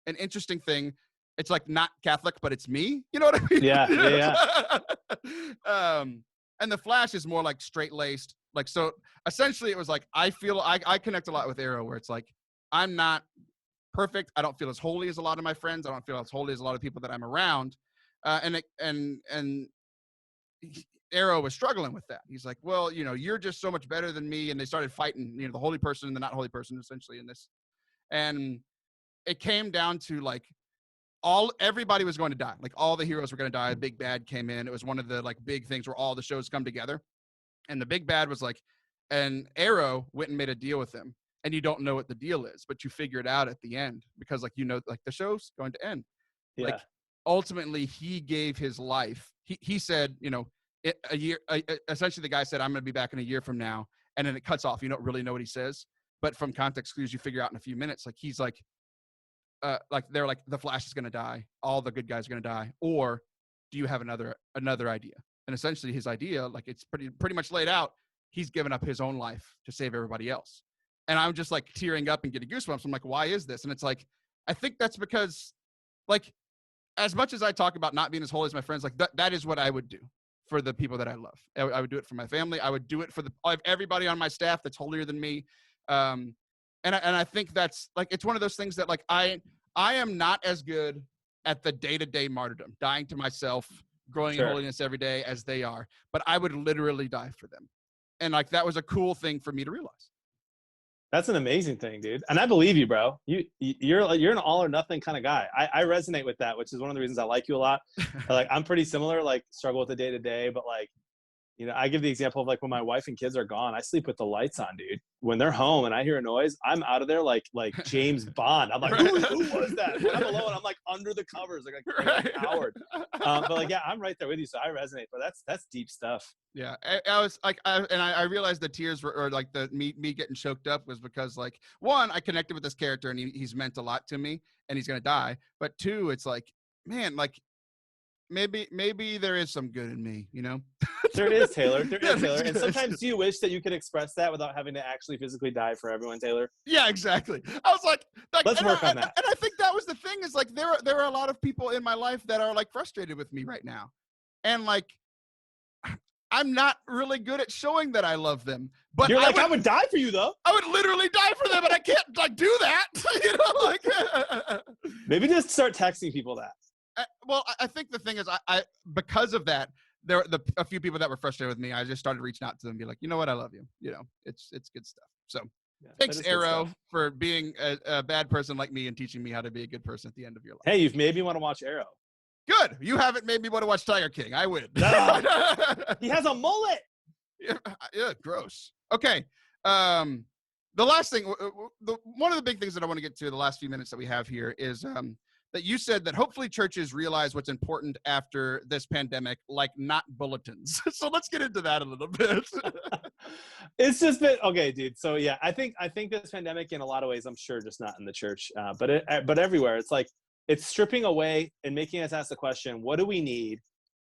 an interesting thing. It's like not Catholic, but it's me. You know what I mean? Yeah. And the Flash is more like straight laced. Like, so essentially it was like, I feel I connect a lot with Arrow, where it's like, I'm not perfect. I don't feel as holy as a lot of my friends. I don't feel as holy as a lot of people that I'm around. And Arrow was struggling with that. He's like, well, you're just so much better than me. And they started fighting, the holy person and the not holy person, essentially, in this. And it came down to like, everybody was going to die. Like, all the heroes were going to die. Big Bad came in. It was one of the like big things where all the shows come together. And the Big Bad was like, and Arrow went and made a deal with him. And you don't know what the deal is, but you figure it out at the end, because like, like the show's going to end. Yeah. Like, ultimately he gave his life. He said, a year, essentially the guy said, I'm going to be back in a year from now. And then it cuts off. You don't really know what he says, but from context clues, you figure out in a few minutes, like he's like they're like, the Flash is going to die. All the good guys are going to die. Or do you have another idea? And essentially his idea, like, it's pretty much laid out. He's given up his own life to save everybody else. And I'm just like tearing up and getting goosebumps. I'm like, why is this? And it's like, I think that's because, like, as much as I talk about not being as holy as my friends, like that is what I would do for the people that I love. I would do it for my family. I would do it for everybody on my staff that's holier than me. And I think that's like, it's one of those things that like, I am not as good at the day-to-day martyrdom, dying to myself, growing in holiness every day as they are, but I would literally die for them. And like, that was a cool thing for me to realize. That's an amazing thing, dude. And I believe you, bro. You're an all or nothing kind of guy. I resonate with that, which is one of the reasons I like you a lot. Like, I'm pretty similar, like struggle with the day to day, but like, you know, I give the example of like when my wife and kids are gone, I sleep with the lights on, dude. When they're home and I hear a noise, I'm out of there like James Bond. I'm like, who was that? When I'm alone, I'm like under the covers, like a coward. But like, yeah, I'm right there with you, so I resonate. But that's deep stuff. Yeah, I was like, I realized the tears were, or like the me getting choked up was because like, one, I connected with this character and he's meant a lot to me and he's gonna die. But two, it's like, man, like maybe there is some good in me, you know? There is, Taylor. There is, Taylor. And sometimes do you wish that you could express that without having to actually physically die for everyone, Taylor? Yeah, exactly. I was like let's work on that. And I think that was the thing is like, there are a lot of people in my life that are like frustrated with me right now. And like, I'm not really good at showing that I love them. But you're like, I would die for you though. I would literally die for them, and I can't like do that. You know, like maybe just start texting people that. Well, I think the thing is, I because of that, there a few people that were frustrated with me. I just started reaching out to them, and be like, you know what, I love you. You know, it's good stuff. So, yeah, thanks, Arrow, for being a bad person like me and teaching me how to be a good person at the end of your life. Hey, you've made me want to watch Arrow. Good. You haven't made me want to watch Tiger King. I win. No. He has a mullet. Yeah, gross. Okay. The last thing, one of the big things that I want to get to the last few minutes that we have here is that you said that hopefully churches realize what's important after this pandemic, like not bulletins. So let's get into that a little bit. It's just been okay, dude. So yeah, I think this pandemic in a lot of ways, I'm sure just not in the church, but everywhere, it's like it's stripping away and making us ask the question, what do we need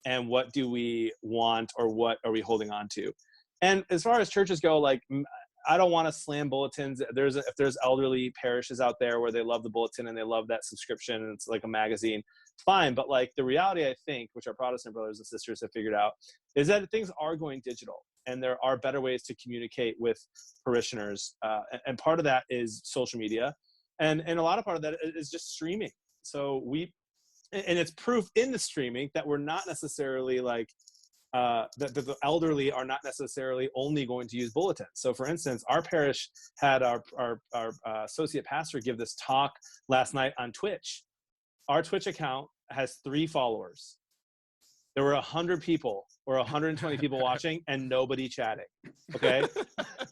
and what do we want, or what are we holding on to? And as far as churches go, like, I don't want to slam bulletins. If there's elderly parishes out there where they love the bulletin and they love that subscription and it's like a magazine, fine. But like the reality, I think, which our Protestant brothers and sisters have figured out, is that things are going digital and there are better ways to communicate with parishioners. And part of that is social media. And a lot of part of that is just streaming. So and it's proof in the streaming that we're not necessarily like, that the elderly are not necessarily only going to use bulletins. So for instance, our parish had our associate pastor give this talk last night on Twitch. Our Twitch account has 3 followers. There were 100 people or 120 people watching and nobody chatting. Okay.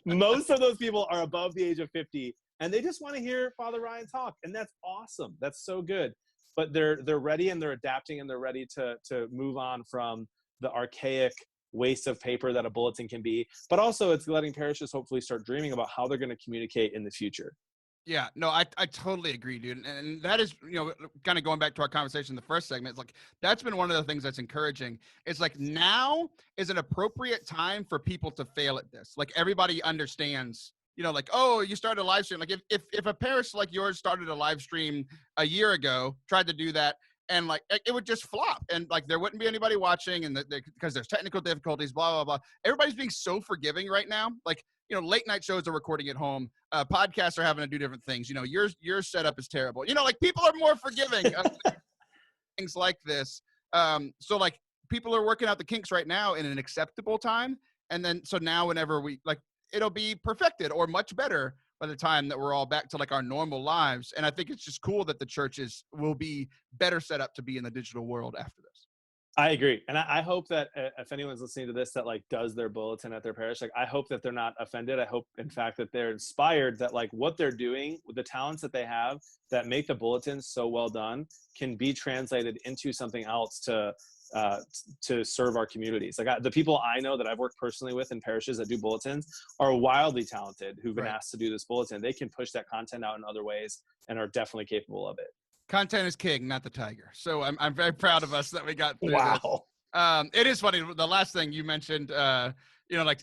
Most of those people are above the age of 50 and they just want to hear Father Ryan talk. And that's awesome. That's so good. But they're ready and they're adapting and they're ready to move on from the archaic waste of paper that a bulletin can be, but also it's letting parishes hopefully start dreaming about how they're going to communicate in the future. Yeah, no, I totally agree, dude. And that is, you know, kind of going back to our conversation in the first segment, it's like, that's been one of the things that's encouraging. It's like, now is an appropriate time for people to fail at this. Like, everybody understands, you know, like, oh, you started a live stream. Like if a parish like yours started a live stream a year ago, tried to do that, and like it would just flop, and like there wouldn't be anybody watching, and because there's technical difficulties, blah blah blah. Everybody's being so forgiving right now. Like, you know, late night shows are recording at home. Podcasts are having to do different things. You know, your setup is terrible. You know, like people are more forgiving of things like this. So like people are working out the kinks right now in an acceptable time, and then so now whenever we like, it'll be perfected or much better by the time that we're all back to like our normal lives. And I think it's just cool that the churches will be better set up to be in the digital world after this. I agree. And I hope that if anyone's listening to this that like does their bulletin at their parish, like I hope that they're not offended. I hope in fact that they're inspired that like what they're doing with the talents that they have that make the bulletins so well done can be translated into something else to serve our communities. Like the people I know that I've worked personally with in parishes that do bulletins are wildly talented who've been asked to do this bulletin. They can push that content out in other ways and are definitely capable of it. Content is king, not the tiger. So I'm very proud of us that we got through wow. This. It is funny. The last thing you mentioned, you know, like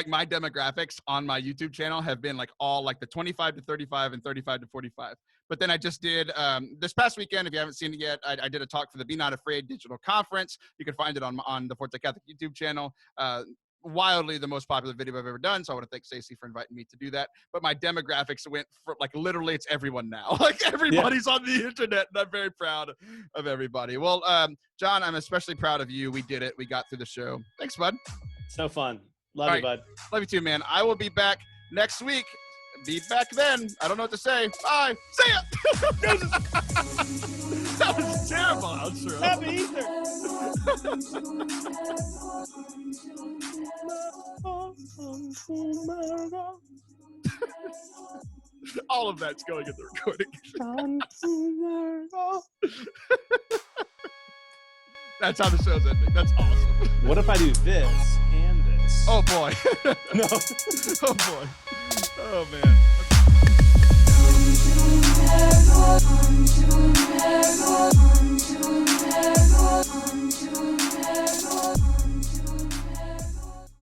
my demographics on my YouTube channel have been like all like the 25 to 35 and 35 to 45. But then I just did this past weekend, if you haven't seen it yet, I did a talk for the Be Not Afraid digital conference. You can find it on the Forte Catholic YouTube channel. Wildly the most popular video I've ever done. So I want to thank Stacey for inviting me to do that. But my demographics went for like, literally it's everyone now. Like everybody's on the internet, and I'm very proud of everybody. Well, Jon, I'm especially proud of you. We did it. We got through the show. Thanks, bud. So fun. Love you, bud. Love you too, man. I will be back next week. Be back then. I don't know what to say. Bye. See ya. That was a terrible outro. Happy Easter. All of that's going in the recording. That's how the show's ending. That's awesome. What if I do this and this? Oh boy. No. Oh boy. Oh man.